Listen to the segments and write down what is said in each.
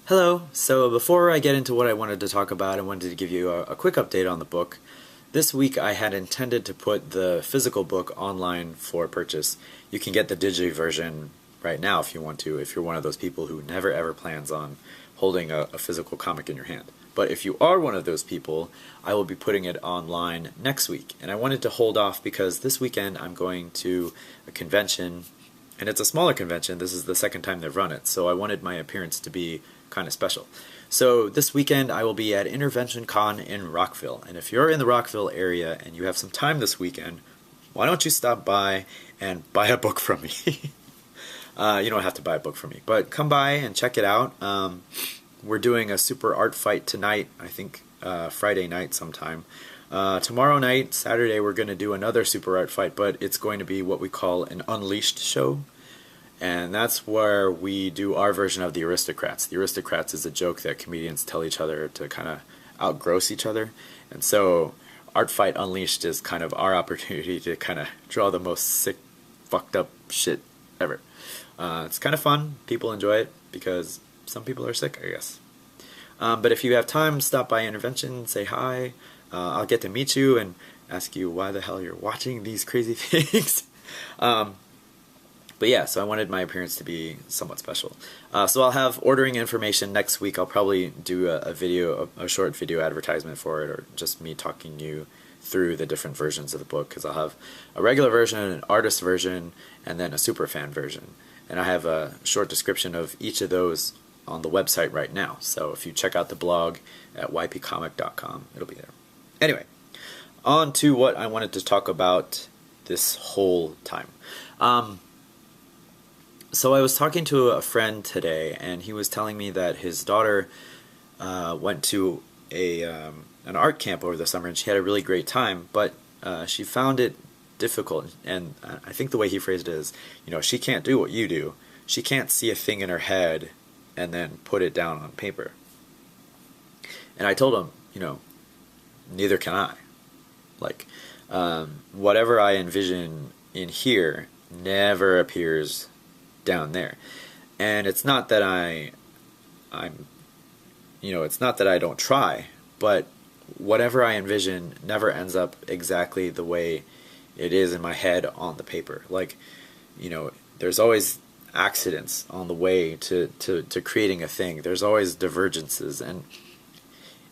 Hello. So before I get into what I wanted to talk about, I wanted to give you a quick update on the book. This week I had intended to put the physical book online for purchase. You can get the digi version right now if you want to, if you're one of those people who never ever plans on holding a physical comic in your hand. But if you are one of those people, I will be putting it online next week. And I wanted to hold off because this weekend I'm going to a convention, and it's a smaller convention. This is the second time they've run it, so I wanted my appearance to be kind of special. So this weekend I will be at Intervention Con in Rockville, and if you're in the Rockville area and you have some time this weekend, why don't you stop by and buy a book from me? You don't have to buy a book from me, but come by and check it out. We're doing a super art fight tonight, I think Friday night sometime. Tomorrow night, Saturday, we're going to do another super art fight, but it's going to be what we call an Unleashed show. And that's where we do our version of the Aristocrats. The Aristocrats is a joke that comedians tell each other to kind of outgross each other. And so Art Fight Unleashed is kind of our opportunity to kind of draw the most sick, fucked up shit ever. It's kind of fun. People enjoy it because some people are sick, I guess. But if you have time, stop by Intervention, say hi. I'll get to meet you and ask you why the hell you're watching these crazy things. But yeah, so I wanted my appearance to be somewhat special. So I'll have ordering information next week. I'll probably do a short video advertisement for it, or just me talking you through the different versions of the book, because I'll have a regular version, an artist version, and then a super fan version. And I have a short description of each of those on the website right now. So if you check out the blog at ypcomic.com, it'll be there. Anyway, on to what I wanted to talk about this whole time. So I was talking to a friend today, and he was telling me that his daughter went to an art camp over the summer, and she had a really great time, but she found it difficult. And I think the way he phrased it is, she can't do what you do. She can't see a thing in her head and then put it down on paper. And I told him, neither can I. Like, whatever I envision in here never appears down there. And it's not that it's not that I don't try, but whatever I envision never ends up exactly the way it is in my head on the paper. Like, there's always accidents on the way to creating a thing. There's always divergences, and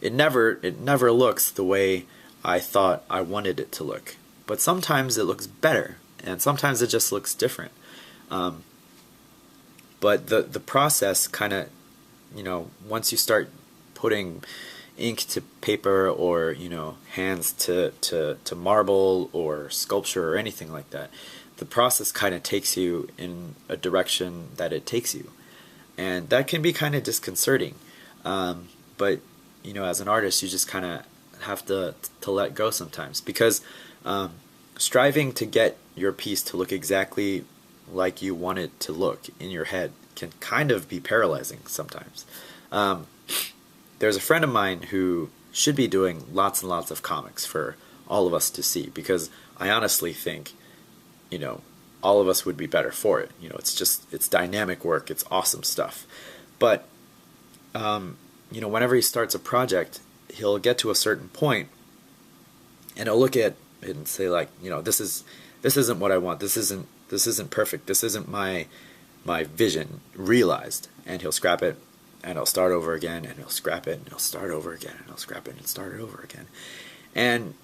it never looks the way I thought I wanted it to look. But sometimes it looks better, and sometimes it just looks different. But the process kind of, once you start putting ink to paper, or, hands to marble or sculpture or anything like that, the process kind of takes you in a direction that it takes you. And that can be kind of disconcerting. But, as an artist, you just kind of have to let go sometimes. Because striving to get your piece to look exactly like you want it to look in your head can kind of be paralyzing sometimes. There's a friend of mine who should be doing lots and lots of comics for all of us to see, because I honestly think, all of us would be better for it. It's dynamic work, it's awesome stuff. But, whenever he starts a project, he'll get to a certain point, and he'll look at it and say, like, this isn't what I want. This isn't perfect. This isn't my vision realized. And he'll scrap it, and he'll start over again, and he'll scrap it, and he'll start over again, and he'll scrap it, and start it over again. And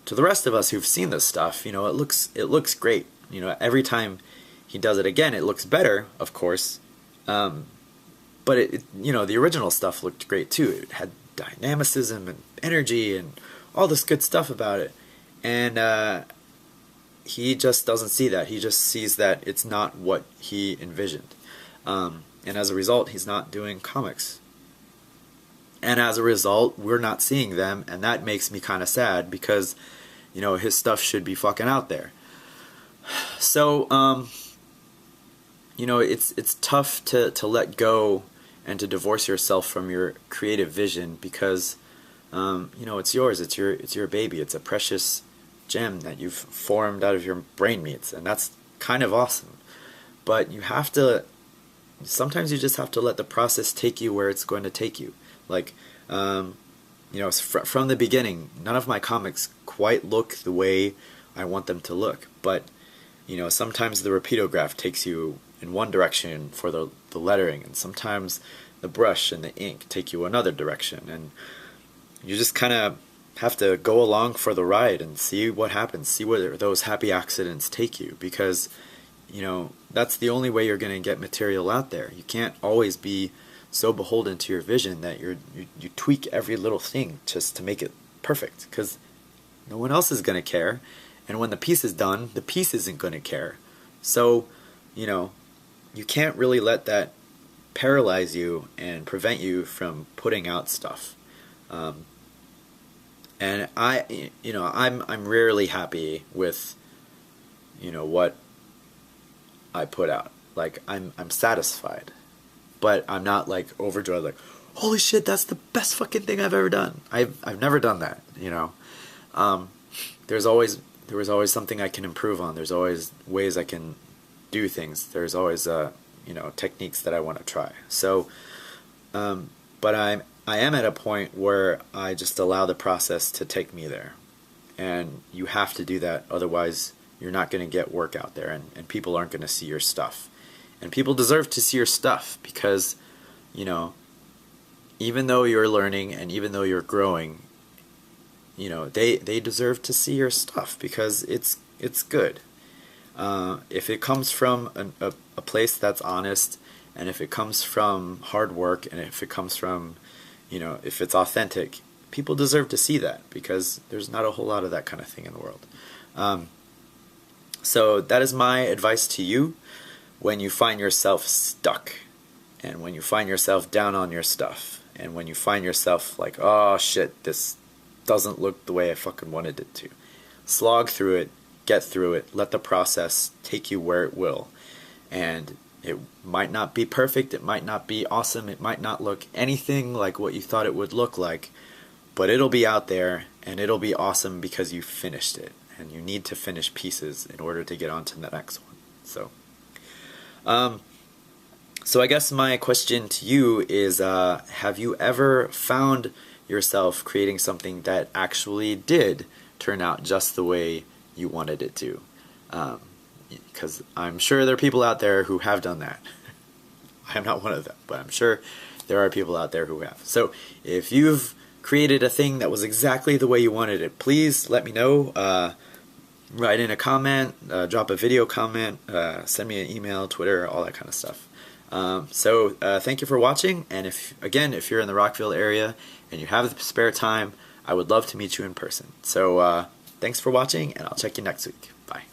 to the rest of us who've seen this stuff, it looks great. Every time he does it again, it looks better, of course. But the original stuff looked great too. It had dynamicism and energy and all this good stuff about it. And he just doesn't see that. He just sees that it's not what he envisioned. And as a result, he's not doing comics. And as a result, we're not seeing them, and that makes me kind of sad, because, his stuff should be fucking out there. So, it's tough to let go and to divorce yourself from your creative vision, because, it's yours, it's your baby, it's a precious gem that you've formed out of your brain meats, and that's kind of awesome. But you have to sometimes you just have to let the process take you where it's going to take you. Like, you know, from the beginning, none of my comics quite look the way I want them to look. But, you know, sometimes the rapidograph takes you in one direction for the lettering, and sometimes the brush and the ink take you another direction. And you just kind of have to go along for the ride and see what happens, see where those happy accidents take you, because, you know, that's the only way you're going to get material out there. You can't always be so beholden to your vision that you tweak every little thing just to make it perfect, because no one else is going to care, and when the piece is done, the piece isn't going to care. So, you know, you can't really let that paralyze you and prevent you from putting out stuff. And I'm rarely happy with, you know, what I put out. Like, I'm satisfied, but I'm not like overjoyed, like, holy shit, that's the best fucking thing I've ever done. I've never done that, you know. There was always something I can improve on. There's always ways I can do things. There's always you know, techniques that I want to try. So, but I am at a point where I just allow the process to take me there, and you have to do that. Otherwise, you're not going to get work out there, and people aren't going to see your stuff. And people deserve to see your stuff because, you know, even though you're learning and even though you're growing, you know, they deserve to see your stuff because it's good. If it comes from a place that's honest, and if it comes from hard work, and if it comes from, you know, if it's authentic, people deserve to see that, because there's not a whole lot of that kind of thing in the world. So that is my advice to you when you find yourself stuck, and when you find yourself down on your stuff, and when you find yourself like, oh shit, this doesn't look the way I fucking wanted it to. Slog through it, get through it, let the process take you where it will. And it might not be perfect, it might not be awesome, it might not look anything like what you thought it would look like, but it'll be out there, and it'll be awesome because you finished it. And you need to finish pieces in order to get on to the next one. So I guess my question to you is, have you ever found yourself creating something that actually did turn out just the way you wanted it to? Because I'm sure there are people out there who have done that. I am not one of them, but I'm sure there are people out there who have. So if you've created a thing that was exactly the way you wanted it, please let me know. Write in a comment, drop a video comment, send me an email, Twitter, all that kind of stuff. So thank you for watching, and if you're in the Rockville area and you have the spare time, I would love to meet you in person. So thanks for watching, and I'll check you next week. Bye.